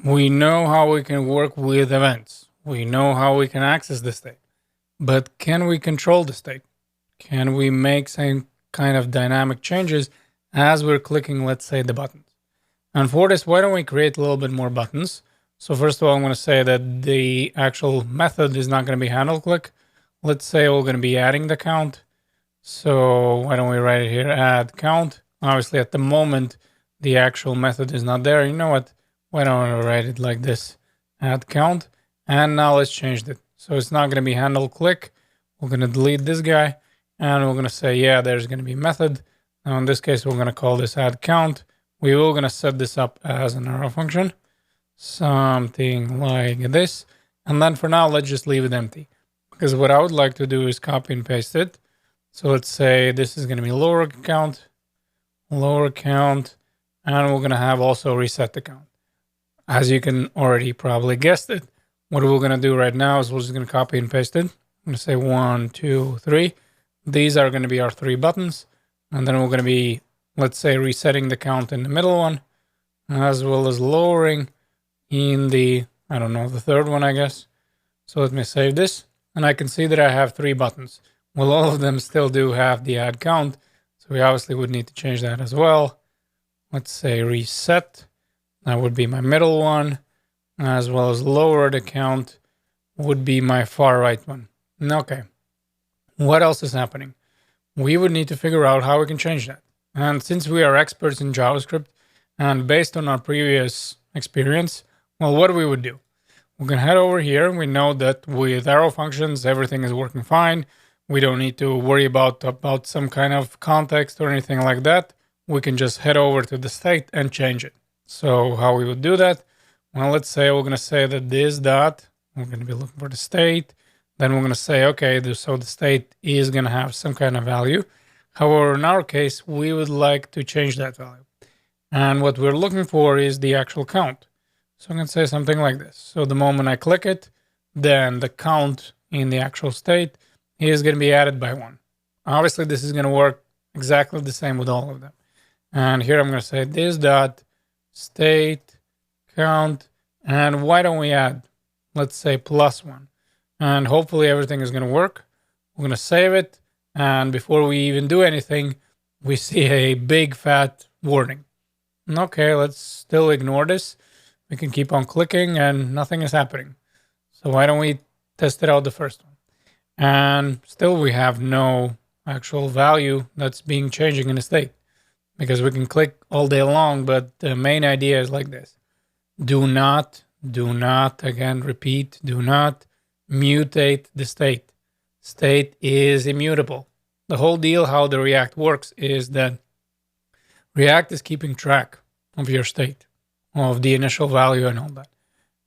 We know how we can work with events. We know how we can access the state, but can we control the state? Can we make some kind of dynamic changes as we're clicking, let's say, the buttons? And for this, why don't we create a little bit more buttons? So first of all, I'm going to say that the actual method is not going to be handle click. Let's say we're going to be adding the count. So why don't we write it here? Add count. Obviously, at the moment, the actual method is not there. You know what? Why don't we write it like this? Add count. And now let's change it. So it's not going to be handle click. We're going to delete this guy. And we're going to say, yeah, there's going to be method. Now in this case, we're going to call this add count. We will going to set this up as an arrow function. Something like this. And then for now, let's just leave it empty. Because what I would like to do is copy and paste it. So let's say this is going to be lower count, and we're going to have also reset the count. As you can already probably guessed it, what we're going to do right now is we're just going to copy and paste it. I'm going to say 1, 2, 3. These are going to be our 3 buttons. And then we're going to be, let's say, resetting the count in the middle one, as well as lowering in the, I don't know, the third one, I guess. So let me save this. And I can see that I have 3 buttons. Well, all of them still do have the add count. So we obviously would need to change that as well. Let's say reset. That would be my middle one, as well as lower the count would be my far right one. Okay. What else is happening? We would need to figure out how we can change that. And since we are experts in JavaScript and based on our previous experience, well, what we would do? We're going to head over here. We know that with arrow functions, everything is working fine. We don't need to worry about some kind of context or anything like that. We can just head over to the state and change it. So how we would do that? Well, let's say we're going to say that this dot, we're going to be looking for the state. Then we're going to say, okay, so the state is going to have some kind of value. However, in our case, we would like to change that value. And what we're looking for is the actual count. So I'm going to say something like this. So the moment I click it, then the count in the actual state is going to be added by 1. Obviously, this is going to work exactly the same with all of them. And here I'm going to say this dot state count. And why don't we add, let's say, +1. And hopefully everything is going to work. We're going to save it. And before we even do anything, we see a big fat warning. Okay, let's still ignore this. We can keep on clicking and nothing is happening. So why don't we test it out the first one? And still we have no actual value that's being changing in the state because we can click all day long. But the main idea is like this. Do not, again, repeat, do not mutate the state. State is immutable. The whole deal, how the React works is that React is keeping track of your state, of the initial value and all that.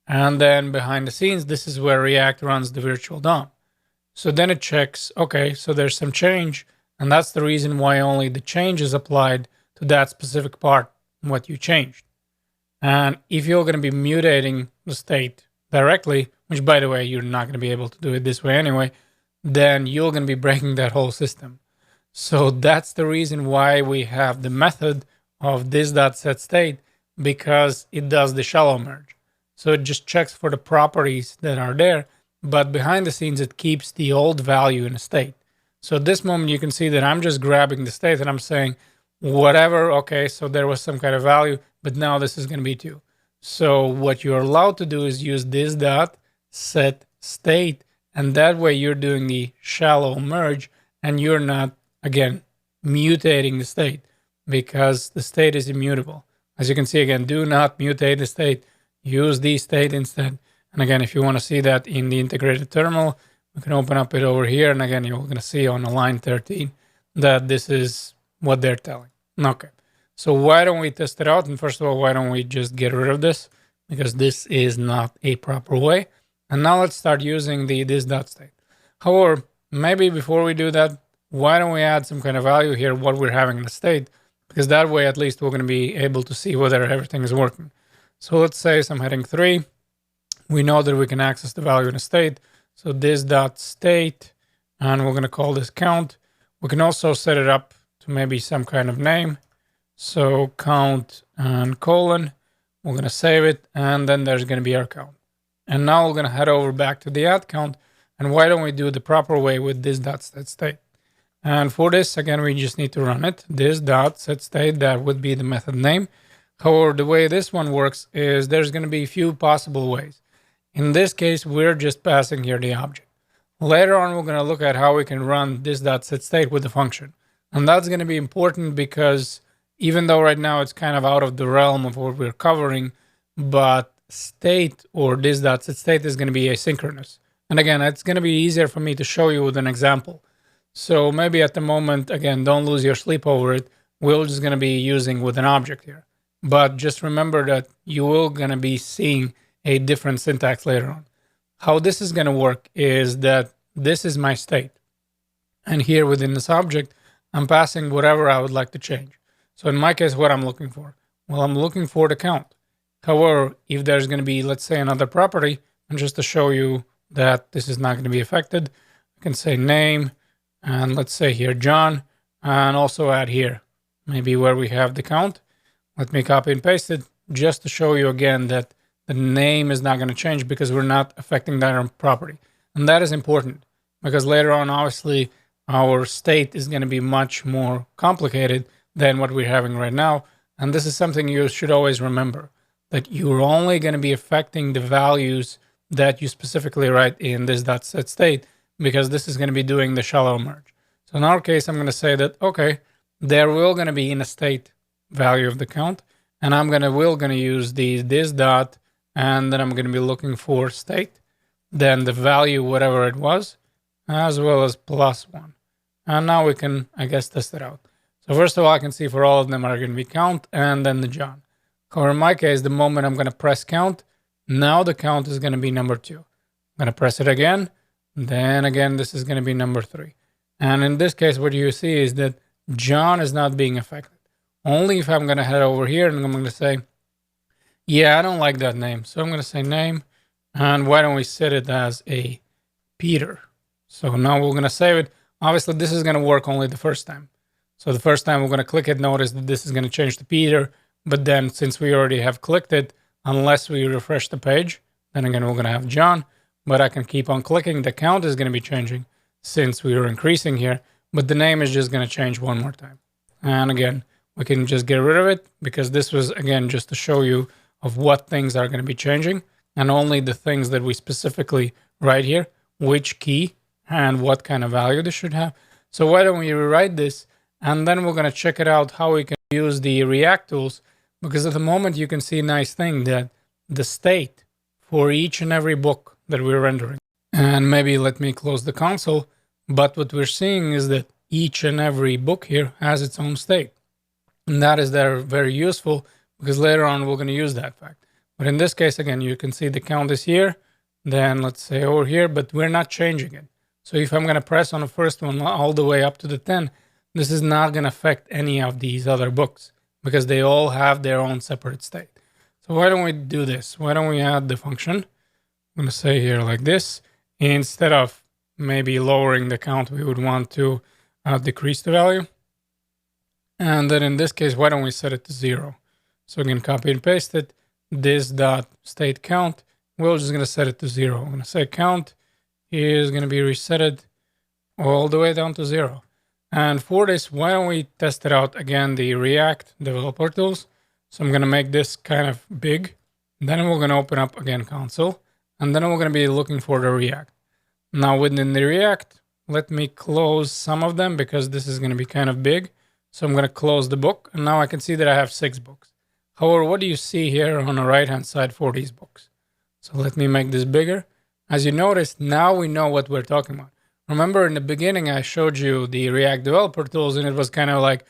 And then behind the scenes, this is where React runs the virtual DOM. So then it checks, okay, so there's some change, and that's the reason why only the change is applied to that specific part, what you changed. And if you're going to be mutating the state directly, which by the way, you're not going to be able to do it this way anyway, then you're going to be breaking that whole system. So that's the reason why we have the method of this.setState, because it does the shallow merge. So it just checks for the properties that are there, but behind the scenes, it keeps the old value in a state. So at this moment, you can see that I'm just grabbing the state and I'm saying, whatever, okay, so there was some kind of value, but now this is going to be 2. So what you're allowed to do is use this.setState, and that way you're doing the shallow merge and you're not, again, mutating the state because the state is immutable. As you can see, again, do not mutate the state. Use the state instead. And again, if you want to see that in the integrated terminal, we can open up it over here. And again, you're going to see on the line 13 that this is what they're telling. Okay. So why don't we test it out? And first of all, why don't we just get rid of this? Because this is not a proper way. And now let's start using the this.state. However, maybe before we do that, why don't we add some kind of value here, what we're having in the state? Because that way, at least we're going to be able to see whether everything is working. So let's say some heading 3. We know that we can access the value in a state. So this.state, and we're going to call this count. We can also set it up to maybe some kind of name. So count and colon. We're going to save it, and then there's going to be our count. And now we're going to head over back to the add count. And why don't we do the proper way with this.setState? And for this, again, we just need to run it. This.setState, that would be the method name. However, the way this one works is there's going to be a few possible ways. In this case, we're just passing here the object. Later on, we're going to look at how we can run this.setState with the function. And that's going to be important because even though right now it's kind of out of the realm of what we're covering, but state or this.setState is going to be asynchronous. And again, it's going to be easier for me to show you with an example. So maybe at the moment, again, don't lose your sleep over it. We're just going to be using with an object here. But just remember that you will going to be seeing a different syntax later on. How this is going to work is that this is my state. And here within this object, I'm passing whatever I would like to change. So in my case, what I'm looking for? Well, I'm looking for the count. However, if there's going to be, let's say, another property, and just to show you that this is not going to be affected, I can say name, and let's say here John, and also add here, maybe where we have the count. Let me copy and paste it just to show you again that the name is not going to change because we're not affecting that property. And that is important because later on, obviously, our state is going to be much more complicated than what we're having right now. And this is something you should always remember, that you're only going to be affecting the values that you specifically write in this.setState because this is going to be doing the shallow merge. So in our case, I'm going to say that, okay, there will going to be in a state value of the count, and will going to use this dot, and then I'm going to be looking for state, then the value, whatever it was, as well as +1. And now we can, I guess, test it out. So first of all, I can see for all of them are going to be count and then the John. Or in my case, the moment I'm going to press count, now the count is going to be number 2. I'm going to press it again. Then again, this is going to be number 3. And in this case, what you see is that John is not being affected. Only if I'm going to head over here and I'm going to say, yeah, I don't like that name. So I'm going to say name. And why don't we set it as a Peter? So now we're going to save it. Obviously, this is going to work only the first time. So the first time we're going to click it, notice that this is going to change to Peter. But then since we already have clicked it, unless we refresh the page, then again, we're going to have John. But I can keep on clicking. The count is going to be changing since we are increasing here. But the name is just going to change one more time. And again, we can just get rid of it because this was, again, just to show you of what things are going to be changing and only the things that we specifically write here, which key and what kind of value this should have. So why don't we rewrite this? And then we're going to check it out how we can use the React tools, because at the moment you can see a nice thing that the state for each and every book that we're rendering. And maybe let me close the console. But what we're seeing is that each and every book here has its own state. And that is very useful because later on we're going to use that fact. But in this case, again, you can see the count is here. Then let's say over here, but we're not changing it. So if I'm going to press on the first one all the way up to the 10, this is not going to affect any of these other books because they all have their own separate state. So why don't we do this? Why don't we add the function? I'm going to say here like this. Instead of maybe lowering the count, we would want to decrease the value. And then in this case, why don't we set it to 0? So again, copy and paste it. This.state count. We're just going to set it to 0. I'm going to say count is going to be resetted all the way down to 0. And for this, why don't we test it out again, the React developer tools. So I'm going to make this kind of big. Then we're going to open up again console. And then we're going to be looking for the React. Now within the React, let me close some of them because this is going to be kind of big. So I'm going to close the book. And now I can see that I have 6 books. However, what do you see here on the right-hand side for these books? So let me make this bigger. As you notice, now we know what we're talking about. Remember in the beginning, I showed you the React developer tools and it was kind of like,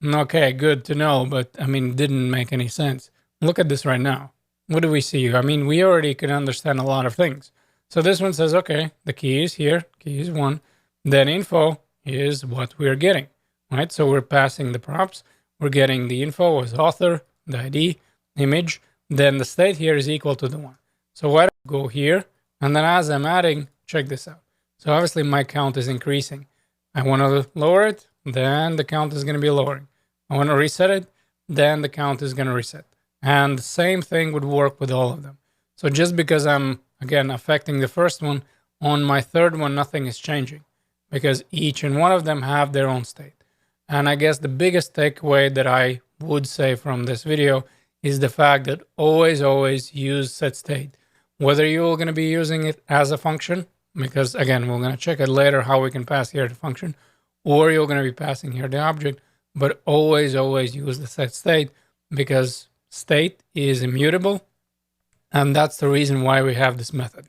okay, good to know, but I mean, it didn't make any sense. Look at this right now. What do we see? I mean, we already can understand a lot of things. So this one says, okay, the key is here, key is 1. Then info is what we're getting, right? So we're passing the props. We're getting the info as author, the ID, image. Then the state here is equal to the 1. So why don't I go here? And then as I'm adding, check this out. So obviously my count is increasing. I want to lower it, then the count is going to be lowering. I want to reset it, then the count is going to reset. And the same thing would work with all of them. So just because I'm, again, affecting the first one, on my third one, nothing is changing because each and one of them have their own state. And I guess the biggest takeaway that I would say from this video is the fact that always use set state, whether you're going to be using it as a function, because again, we're going to check it later how we can pass here the function, or you're going to be passing here the object, but always use the set state because state is immutable. And that's the reason why we have this method.